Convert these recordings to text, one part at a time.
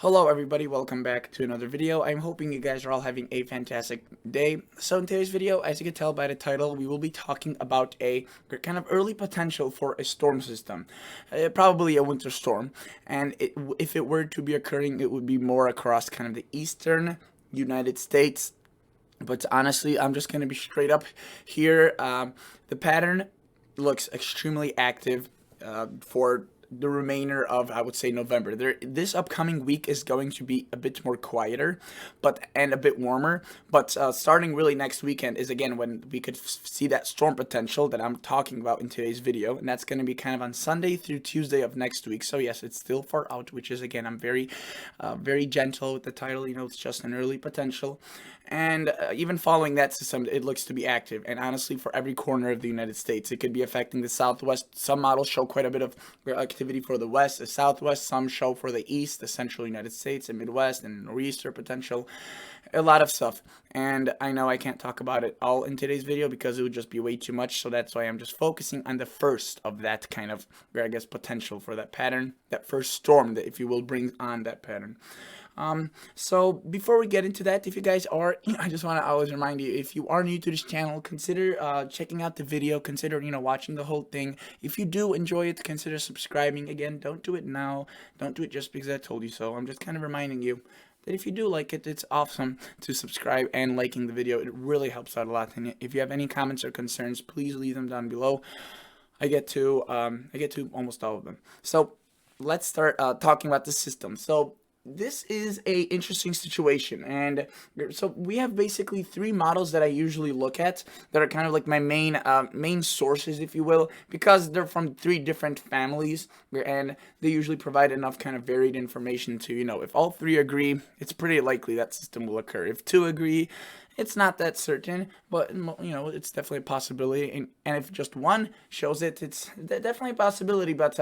Hello everybody, welcome back to another video. I'm hoping you guys are all having a fantastic day. So in today's video, as you can tell by the title, we will be talking about a kind of early potential for a storm system. Probably a winter storm. And if it were to be occurring, it would be more across kind of the eastern United States. But honestly, I'm just going to be straight up here. The pattern looks extremely active for the remainder of, I would say, November. This upcoming week is going to be a bit more quieter, and a bit warmer. But starting really next weekend is again when we could see that storm potential that I'm talking about in today's video, and that's going to be kind of on Sunday through Tuesday of next week. So yes, it's still far out, which is again I'm very gentle with the title. It's just an early potential. And even following that system, it looks to be active. And honestly, for every corner of the United States, it could be affecting the Southwest. Some models show quite a bit of activity for the West, the Southwest. Some show for the East, the Central United States, and Midwest, and Nor'easter potential. A lot of stuff. And I know I can't talk about it all in today's video because it would just be way too much. So that's why I'm just focusing on the first of that kind of, I guess, potential for that pattern, that first storm that, if you will, brings on that pattern. So before we get into that, if you guys are, I just want to always remind you, if you are new to this channel, consider checking out the video, consider, watching the whole thing. If you do enjoy it, consider subscribing. Again, don't do it now. Don't do it just because I told you so. I'm just kind of reminding you that if you do like it, it's awesome to subscribe and liking the video. It really helps out a lot. And if you have any comments or concerns, please leave them down below. I get to almost all of them. So let's start talking about the system. So this is a interesting situation, and so we have basically three models that I usually look at that are kind of like my main sources, if you will, because they're from three different families, and they usually provide enough kind of varied information to, if all three agree, it's pretty likely that system will occur. If two agree, it's not that certain, but it's definitely a possibility. And if just one shows it, it's definitely a possibility. But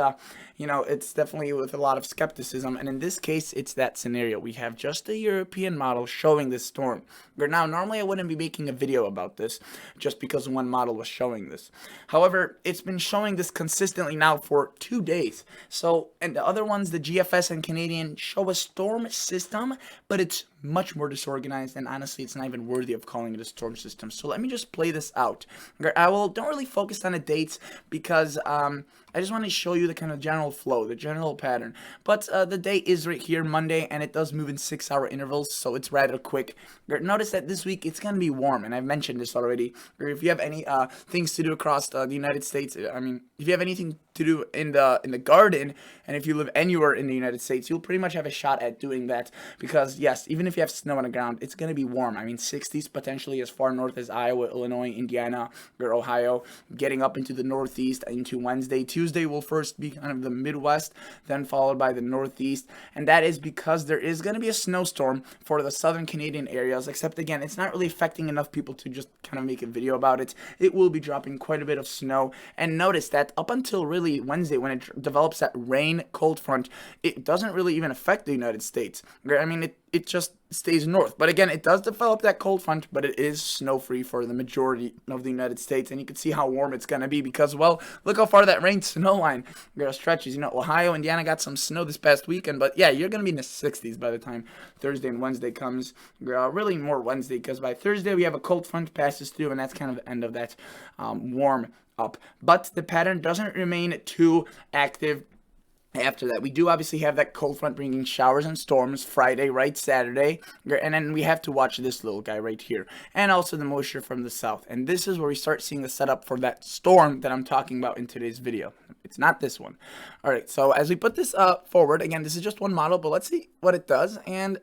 it's definitely with a lot of skepticism. And in this case, it's that scenario. We have just a European model showing this storm. Now, normally I wouldn't be making a video about this just because one model was showing this. However, it's been showing this consistently now for 2 days. So, and the other ones, the GFS and Canadian, show a storm system, but it's much more disorganized, and honestly, it's not even worthy of calling it a storm system. So let me just play this out. Don't really focus on the dates because I just want to show you the kind of general flow, the general pattern. But the date is right here, Monday, and it does move in 6-hour intervals, so it's rather quick. Notice that this week it's going to be warm, and I've mentioned this already. If you have any things to do across the United States, if you have anything to do in the garden, and if you live anywhere in the United States, you'll pretty much have a shot at doing that. Because yes, even if you have snow on the ground, it's going to be warm. 60s potentially as far north as Iowa, Illinois, Indiana, or Ohio, getting up into the Northeast into Wednesday. Tuesday will first be kind of the Midwest, then followed by the Northeast, and that is because there is going to be a snowstorm for the southern Canadian areas, except again, it's not really affecting enough people to just kind of make a video about it. It will be dropping quite a bit of snow, and notice that up until really Wednesday, when it develops that rain cold front, it doesn't really even affect the United States. It just stays north. But again, it does develop that cold front, but it is snow-free for the majority of the United States. And you can see how warm it's going to be because, well, look how far that rain snow line stretches. Ohio, Indiana got some snow this past weekend. But yeah, you're going to be in the 60s by the time Thursday and Wednesday comes. Really more Wednesday, because by Thursday we have a cold front passes through, and that's kind of the end of that warm up. But the pattern doesn't remain too active. After that, we do obviously have that cold front bringing showers and storms Friday, right, Saturday, and then we have to watch this little guy right here, and also the moisture from the south. And this is where we start seeing the setup for that storm that I'm talking about in today's video. It's not this one. All right, so as we put this forward, again, this is just one model, but let's see what it does. And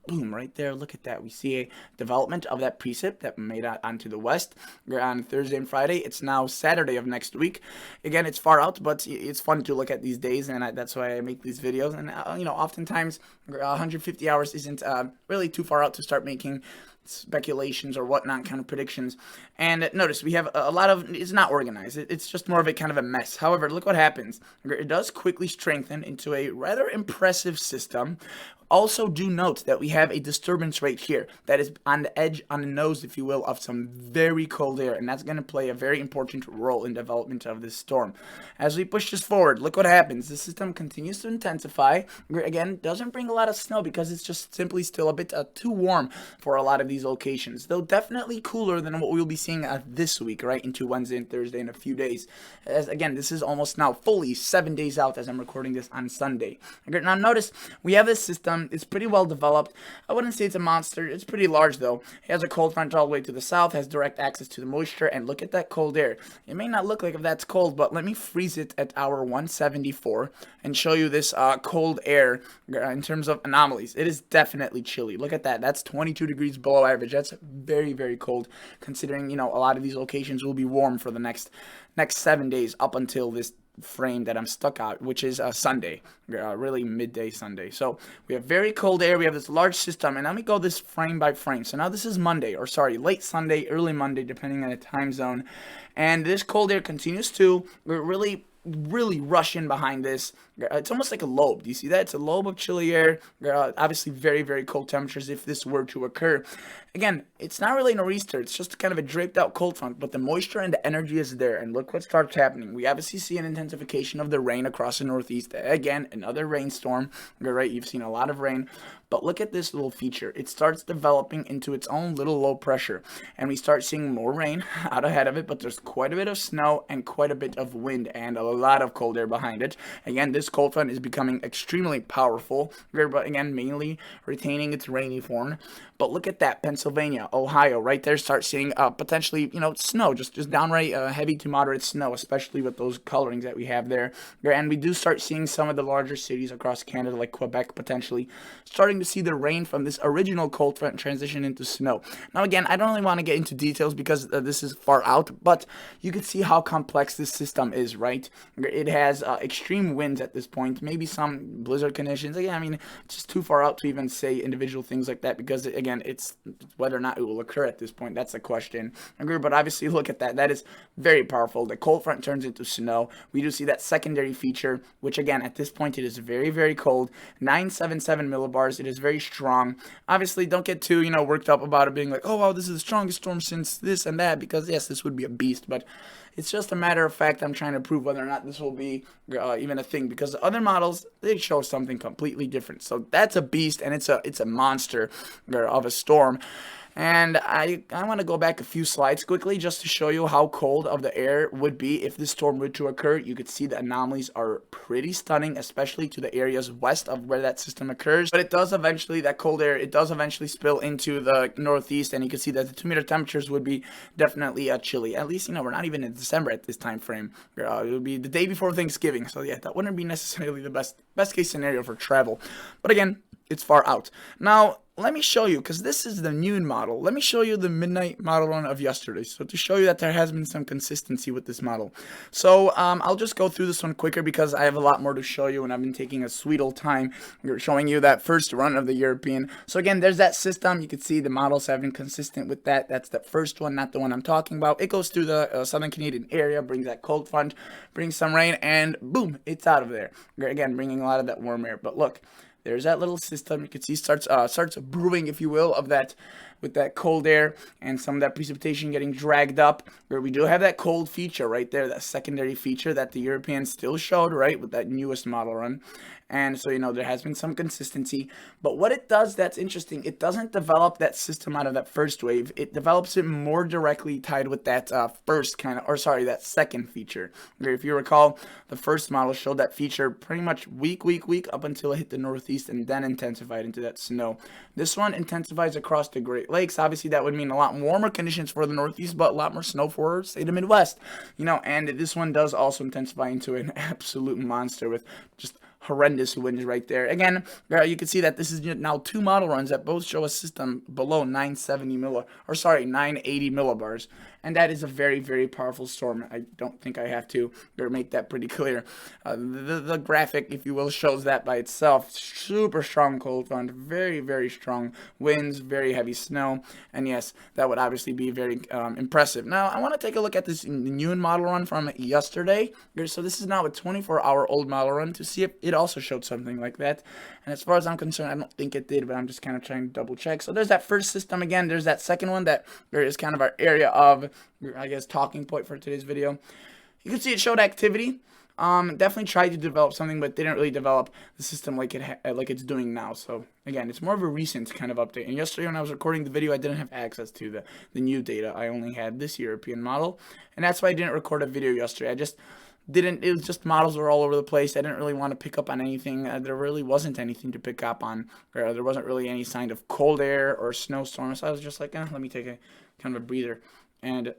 boom, right there, look at that. We see a development of that precip that made it onto the west. We're on Thursday and Friday. It's now Saturday of next week. Again, it's far out, but it's fun to look at these days, and that's why I make these videos. And, oftentimes 150 hours isn't really too far out to start making speculations or whatnot, kind of predictions. And notice we have a lot of, it's not organized, it's just more of a kind of a mess. However, look what happens. It does quickly strengthen into a rather impressive system, Also, do note that we have a disturbance right here that is on the edge, on the nose, if you will, of some very cold air, and that's going to play a very important role in development of this storm. As we push this forward, look what happens. The system continues to intensify. Again, doesn't bring a lot of snow because it's just simply still a bit too warm for a lot of these locations, though definitely cooler than what we'll be seeing this week, right, into Wednesday and Thursday in a few days. As again, this is almost now fully 7 days out as I'm recording this on Sunday. Okay, now notice we have this system. It's pretty well developed. I wouldn't say it's a monster. It's pretty large though. It has a cold front all the way to the south, has direct access to the moisture, and look at that cold air. It may not look like if that's cold, but let me freeze it at hour 174 and show you this cold air in terms of anomalies. It is definitely chilly. Look at that. That's 22 degrees below average. That's very, very cold, considering, you know, a lot of these locations will be warm for the next 7 days up until this frame that I'm stuck at, which is Sunday, really midday Sunday. So we have very cold air. We have this large system, and let me go this frame by frame. So now this is Monday, or sorry, late Sunday, early Monday, depending on the time zone. And this cold air continues to really rush in behind this. It's almost like a lobe. Do you see that? It's a lobe of chilly air. Obviously very, very cold temperatures if this were to occur. Again, it's not really a nor'easter. It's just kind of a draped out cold front, but the moisture and the energy is there. And look what starts happening. We obviously see an intensification of the rain across the northeast. Again, another rainstorm. Right? You've seen a lot of rain. But look at this little feature. It starts developing into its own little low pressure. And we start seeing more rain out ahead of it, but there's quite a bit of snow and quite a bit of wind and a lot of cold air behind it. Again, this cold front is becoming extremely powerful, but again, mainly retaining its rainy form. But look at that, Pennsylvania, Ohio, right there, start seeing potentially, you know, snow, just downright heavy to moderate snow, especially with those colorings that we have there. And we do start seeing some of the larger cities across Canada, like Quebec, potentially starting to see the rain from this original cold front transition into snow. Now, again, I don't really want to get into details because this is far out, but you can see how complex this system is, right? It has extreme winds at this point, maybe some blizzard conditions. Again, I mean, it's just too far out to even say individual things like that because, again, it's whether or not it will occur at this point. That's a question. But obviously, look at that. That is very powerful. The cold front turns into snow. We do see that secondary feature, which, again, at this point, it is very, very cold. 977 millibars. It is very strong. Obviously, don't get too, worked up about it being like, oh, wow, this is the strongest storm since this and that, because, yes, this would be a beast, but it's just a matter of fact. I'm trying to prove whether or not this will be even a thing, because the other models, they show something completely different. So that's a beast, and it's a monster of a storm. And I want to go back a few slides quickly just to show you how cold of the air would be if this storm were to occur. You could see the anomalies are pretty stunning, especially to the areas west of where that system occurs. But it does eventually, that cold air, it does eventually spill into the northeast, and you can see that the 2-meter temperatures would be definitely chilly. At least, we're not even in December at this time frame. It would be the day before Thanksgiving. So yeah, that wouldn't be necessarily the best case scenario for travel. But again, it's far out. Now, let me show you, because this is the noon model. Let me show you the midnight model run of yesterday. So to show you that there has been some consistency with this model. So I'll just go through this one quicker because I have a lot more to show you, and I've been taking a sweet old time showing you that first run of the European. So again, there's that system. You can see the models have been consistent with that. That's the first one, not the one I'm talking about. It goes through the southern Canadian area, brings that cold front, brings some rain, and boom, it's out of there. Again, bringing a lot of that warm air. But look, there's that little system. You can see starts brewing, if you will, of that with that cold air and some of that precipitation getting dragged up. Where we do have that cold feature right there, that secondary feature that the Europeans still showed, right, with that newest model run. And so, there has been some consistency. But what it does that's interesting, it doesn't develop that system out of that first wave. It develops it more directly tied with that that second feature. If you recall, the first model showed that feature pretty much week up until it hit the northeast and then intensified into that snow. This one intensifies across the Great Lakes. Obviously, that would mean a lot warmer conditions for the northeast, but a lot more snow for, say, the Midwest. And this one does also intensify into an absolute monster with just horrendous winds right there. Again, you can see that this is now 2 model runs that both show a system below 980 millibars. and that is a very, very powerful storm. I don't think I have to make that pretty clear. The graphic, if you will, shows that by itself. Super strong cold front, very, very strong winds, very heavy snow, and yes, that would obviously be very impressive. Now, I want to take a look at this new model run from yesterday. So this is now a 24-hour old model run to see if it also showed something like that. And as far as I'm concerned, I don't think it did, but I'm just kind of trying to double check. So there's that first system again. There's that second one that there is kind of our area of, I guess, talking point for today's video. You can see it showed activity. Definitely tried to develop something, but didn't really develop the system like it's doing now. So again, it's more of a recent kind of update. And yesterday when I was recording the video, I didn't have access to the new data. I only had this European model, and that's why I didn't record a video yesterday. I just didn't. It was just models were all over the place. I didn't really want to pick up on anything. There really wasn't anything to pick up on. Or there wasn't really any sign of cold air or snowstorm. So I was just like, let me take a kind of a breather and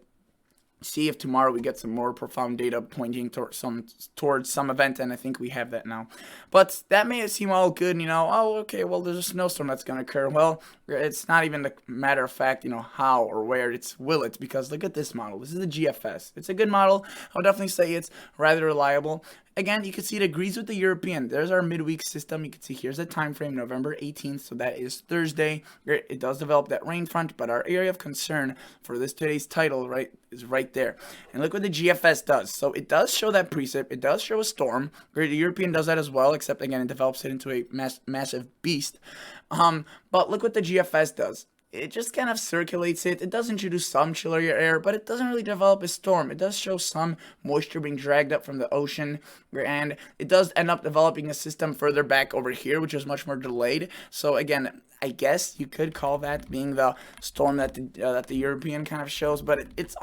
see if tomorrow we get some more profound data pointing towards some event, and I think we have that now. But that may seem all good, oh, okay, well, there's a snowstorm that's going to occur. Well, it's not even a matter of fact, how or where, it's will it, because look at this model. This is the GFS. It's a good model. I'll definitely say it's rather reliable. Again, you can see it agrees with the European. There's our midweek system. You can see here's the time frame, November 18th, so that is Thursday. It does develop that rain front, but our area of concern for today's title, right, is right there. And look what the GFS does. So it does show that precip. It does show a storm. The European does that as well, except again, it develops it into a massive beast. But look what the GFS does. It just kind of circulates it. It does introduce some chillier air, but it doesn't really develop a storm. It does show some moisture being dragged up from the ocean, and it does end up developing a system further back over here, which is much more delayed. So again, I guess you could call that being the storm that the European kind of shows, but there's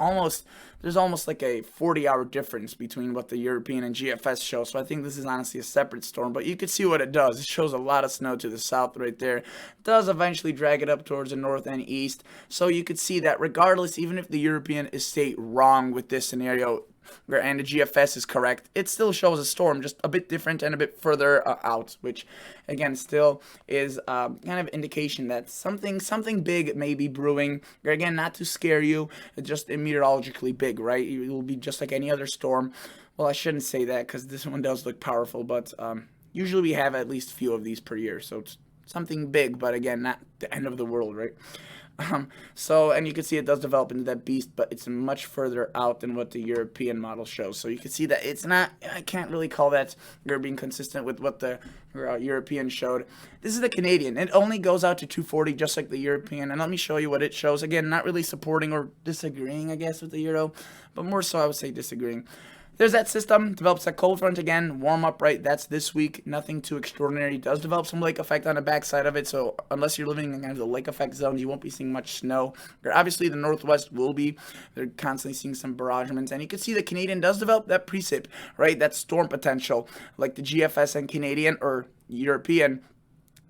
almost like a 40-hour difference between what the European and GFS show. So I think this is honestly a separate storm, but you can see what it does. It shows a lot of snow to the south right there. It does eventually drag it up towards the north and east. So you could see that regardless, even if the European is say wrong with this scenario, and the GFS is correct, it still shows a storm, just a bit different and a bit further out, which again still is kind of indication that something big may be brewing. Again, not to scare you, just meteorologically big, right? It will be just like any other storm. Well, I shouldn't say that because this one does look powerful, but usually we have at least a few of these per year, so it's something big, but again, not the end of the world, right? And you can see it does develop into that beast, but it's much further out than what the European model shows. So you can see that it's not, I can't really call that being consistent with what the European showed. This is the Canadian. It only goes out to 240, just like the European. And let me show you what it shows. Again, not really supporting or disagreeing, I guess, with the Euro, but more so I would say disagreeing. There's that system, develops that cold front again, warm up, right? That's this week, nothing too extraordinary. It does develop some lake effect on the backside of it, so unless you're living in kind of the lake effect zones, you won't be seeing much snow. Obviously, the northwest will be. They're constantly seeing some barragements, and you can see the Canadian does develop that precip, right? That storm potential, like the GFS and Canadian or European.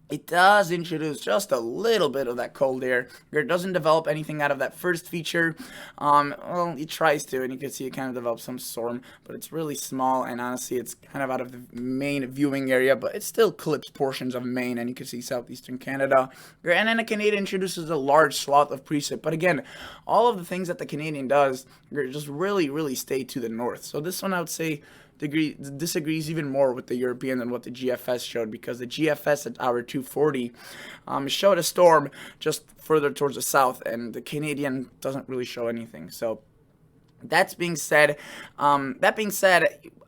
It does introduce just a little bit of that cold air. It doesn't develop anything out of that first feature. Well, it tries to, and you can see it kind of develops some storm, but it's really small, and honestly, it's kind of out of the main viewing area, but it still clips portions of Maine, and you can see southeastern Canada. And then the Canadian introduces a large swath of precip, but again, all of the things that the Canadian does just really, really stay to the north. So this one, I would say, disagrees even more with the European than what the GFS showed, because the GFS at hour 240 showed a storm just further towards the south, and the Canadian doesn't really show anything. So that being said,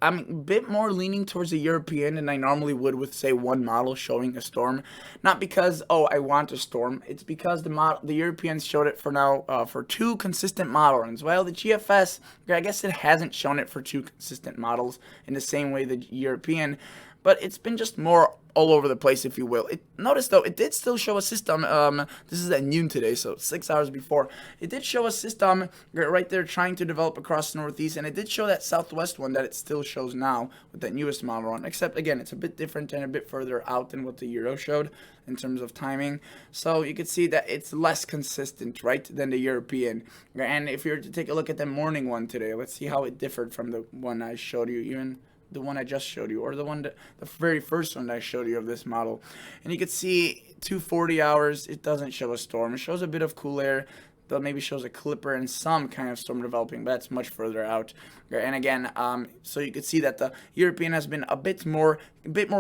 I'm a bit more leaning towards the European than I normally would with, say, one model showing a storm. Not because, oh, I want a storm. It's because the Europeans showed it for now for two consistent model runs. Well, the GFS, I guess it hasn't shown it for two consistent models in the same way the European, but it's been just more all over the place, if you will. Notice, though, it did still show a system. This is at noon today, so 6 hours before. It did show a system right there trying to develop across the northeast, and it did show that southwest one that it still shows now with that newest model run. Except, again, it's a bit different and a bit further out than what the Euro showed in terms of timing. So you can see that it's less consistent, right, than the European. And if you were to take a look at the morning one today, let's see how it differed from the one I showed you, even the one I just showed you, or the very first one I showed you of this model. And you can see 240 hours, it doesn't show a storm. It shows a bit of cool air. that maybe shows a clipper and some kind of storm developing, but that's much further out. And again, so you can see that the European has been a bit more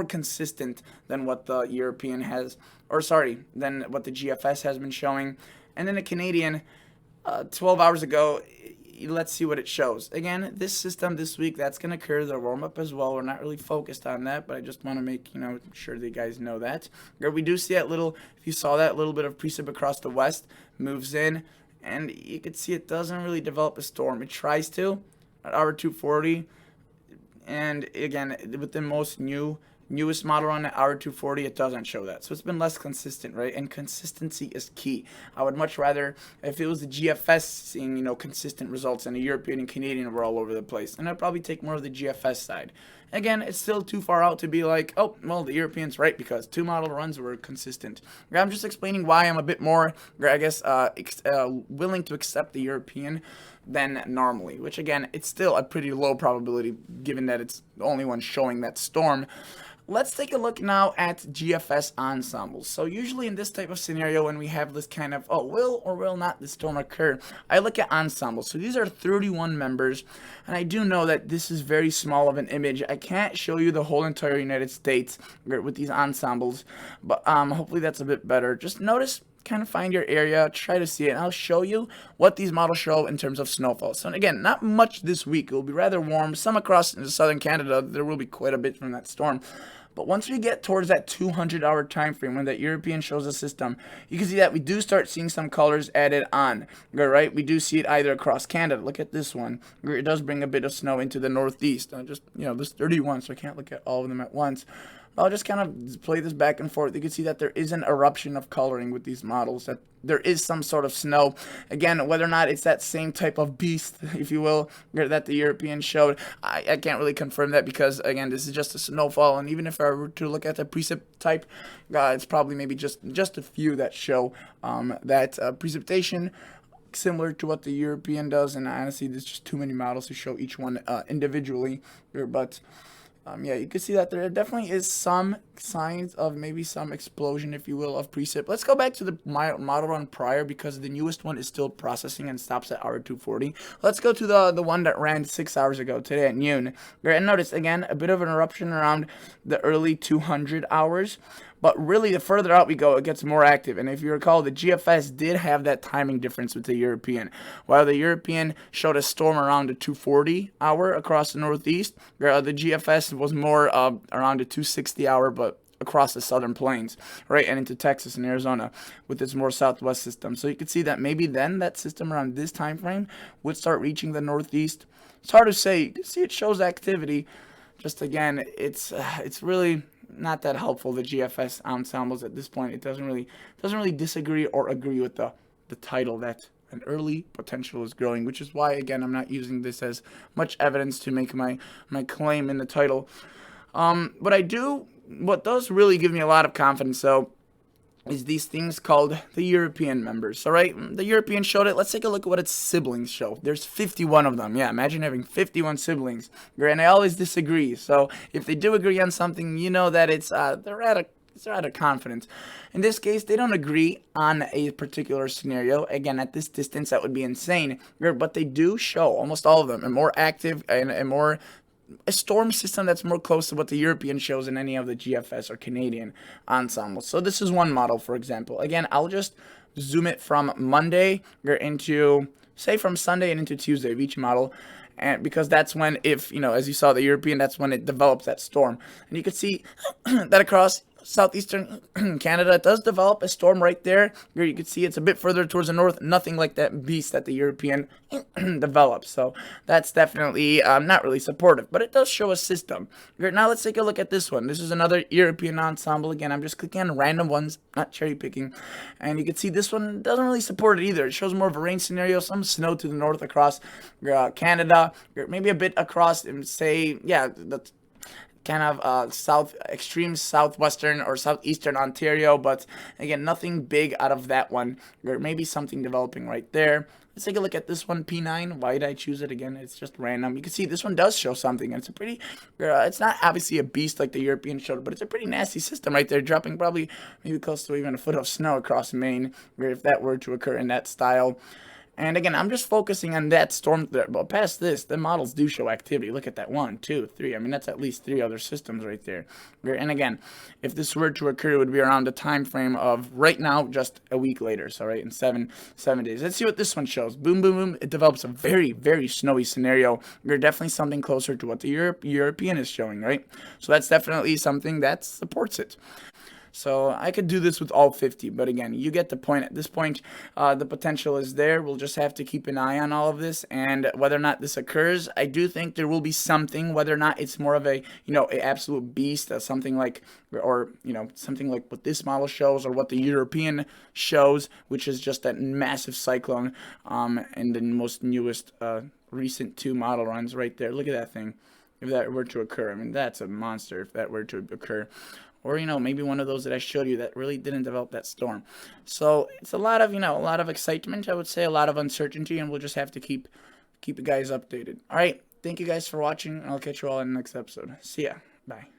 consistent than what the European has, or sorry, than what the GFS has been showing. And then the Canadian, 12 hours ago, let's see what it shows. Again, this system this week, that's going to occur the warm-up as well. We're not really focused on that, but I just want to make sure that you guys know that. We do see that little, if you saw that little bit of precip across the west, moves in, and you can see it doesn't really develop a storm. It tries to at hour 240, and again, with the newest model on the hour 240, it doesn't show that. So it's been less consistent, right? And consistency is key. I would much rather, if it was the GFS seeing, consistent results, and the European and Canadian were all over the place, and I'd probably take more of the GFS side. Again, it's still too far out to be like, oh, well, the European's right because 2 model runs were consistent. I'm just explaining why I'm a bit more, I guess, willing to accept the European than normally, which again, it's still a pretty low probability given that it's the only one showing that storm. Let's take a look now at GFS ensembles. So usually in this type of scenario, when we have this kind of, oh, will or will not the storm occur, I look at ensembles. So these are 31 members, and I do know that this is very small of an image. I can't show you the whole entire United States with these ensembles, but hopefully that's a bit better. Just notice, kind of find your area, try to see it, and I'll show you what these models show in terms of snowfall. So again, not much this week. It will be rather warm. Some across southern Canada, there will be quite a bit from that storm. But once we get towards that 200-hour time frame when that European shows a system, you can see that we do start seeing some colors added on, right? We do see it either across Canada. Look at this one. It does bring a bit of snow into the northeast. Just, there's 31, so I can't look at all of them at once. I'll just kind of play this back and forth. You can see that there is an eruption of coloring with these models, that there is some sort of snow. Again, whether or not it's that same type of beast, if you will, that the European showed, I can't really confirm that because, again, this is just a snowfall. And even if I were to look at the precip type, it's probably maybe just a few that show that precipitation similar to what the European does. And honestly, there's just too many models to show each one individually. But yeah, you can see that there definitely is some signs of maybe some explosion, if you will, of precip. Let's go back to the model run prior because the newest one is still processing and stops at hour 240. Let's go to the one that ran 6 hours ago today at noon. And notice, again, a bit of an eruption around the early 200 hours. But really, the further out we go, it gets more active. And if you recall, the GFS did have that timing difference with the European. While the European showed a storm around the 240 hour across the northeast, the GFS was more around the 260 hour, but across the southern plains, right, and into Texas and Arizona with its more southwest system. So you can see that maybe then that system around this time frame would start reaching the northeast. It's hard to say. You can see it shows activity. Just again, it's really not that helpful, the GFS ensembles at this point. It doesn't really disagree or agree with the title that an early potential is growing, which is why, again, I'm not using this as much evidence to make my claim in the title. What does really give me a lot of confidence, though, is these things called the European members. So, right, the European showed it. Let's take a look at what its siblings show. There's 51 of them. Yeah, imagine having 51 siblings. And I always disagree. So, if they do agree on something, you know that it's they're at a confidence. In this case, they don't agree on a particular scenario. Again, at this distance, that would be insane. But they do show, almost all of them, a more active and a storm system that's more close to what the European shows in any of the GFS or Canadian ensembles. So this is one model, for example. Again, I'll just zoom it from Monday into, say, from Sunday and into Tuesday of each model. And because that's when, if, as you saw the European, that's when it develops that storm. And you can see that across southeastern Canada, it does develop a storm right there. Here you can see it's a bit further towards the north, nothing like that beast that the European develops. So that's definitely not really supportive, but it does show a system. Now let's take a look at this one. This is another European ensemble. Again, I'm just clicking on random ones, not cherry picking. And you can see this one doesn't really support it either. It shows more of a rain scenario, some snow to the north across Canada, maybe a bit across, say, yeah, that's kind of extreme southwestern or southeastern Ontario, but again, nothing big out of that one. There may be something developing right there. let's take a look at this one, P9. Why did I choose it again? It's just random. You can see this one does show something, and it's a pretty, it's not obviously a beast like the European showed, but it's a pretty nasty system right there, dropping probably maybe close to even a foot of snow across Maine, if that were to occur in that style. And again, I'm just focusing on that storm there. But past this, the models do show activity. Look at that, 1, 2, 3. I mean, that's at least 3 other systems right there. And again, if this were to occur, it would be around the time frame of right now, just a week later. So right in seven days. Let's see what this one shows. Boom, boom, boom. It develops a very, very snowy scenario. We're definitely something closer to what the European is showing, right? So that's definitely something that supports it. So I could do this with all 50, but again, you get the point. At this point, the potential is there. We'll just have to keep an eye on all of this, and whether or not this occurs, I do think there will be something. Whether or not it's more of a, an absolute beast, something like, or something like what this model shows, or what the European shows, which is just that massive cyclone, and the most newest, recent 2 model runs right there. Look at that thing. If that were to occur, I mean, that's a monster. If that were to occur. Or, maybe one of those that I showed you that really didn't develop that storm. So it's a lot of excitement, I would say, a lot of uncertainty, and we'll just have to keep you guys updated. All right. Thank you guys for watching. I'll catch you all in the next episode. See ya. Bye.